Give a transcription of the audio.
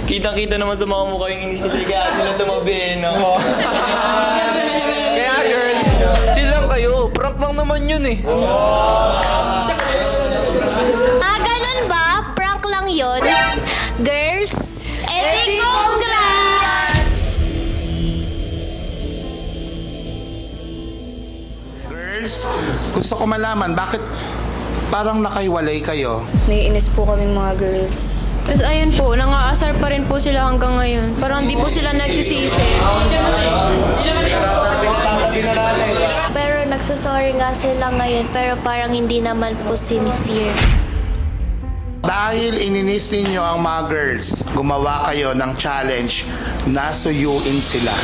Kitang-kita naman sa mga mukha yung inisili kaya sila tumabi, no? Kaya girls, chill lang kayo. Prank lang naman yun eh. Ganun ba? Prank lang yon. Girls, edi congrats! Girls, gusto ko malaman, bakit parang nakahiwalay kayo? Naiinis po kami mga girls. Tapos ayun po, nangaasar pa rin po sila hanggang ngayon. Parang hindi po sila nagsisisi. Pero nagsusorry nga sila ngayon, pero parang hindi naman po sincere. Dahil ininis ninyo ang mga girls, gumawa kayo ng challenge na suyuin sila.